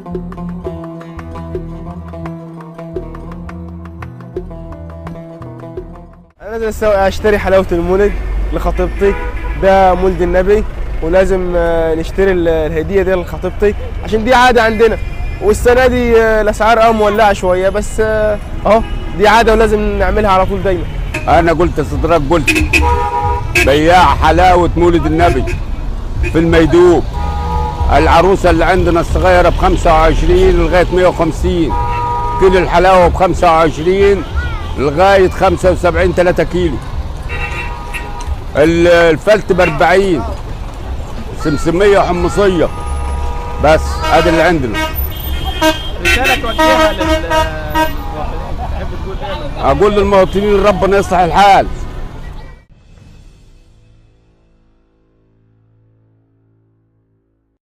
انا لازم اشتري حلاوه المولد لخطيبتي، ده مولد النبي، ولازم نشتري الهديه دي لخطيبتي عشان دي عاده عندنا. والسنه دي الاسعار مولعه شويه، بس اهو دي عاده ولازم نعملها على طول دايما. انا قلت صدرك قلت بياع حلاوه مولد النبي في الميدوب. العروسه اللي عندنا الصغيره ب 25 لغايه 150 كيلو، الحلاوه ب 25 لغايه 75 3 كيلو، الفلت ب 40، سمسميه وحمصيه. بس ادي اللي عندنا. رساله توجهها للمواطنين تحب تقول ايه؟ اقول للمواطنين ربنا يصلح الحال.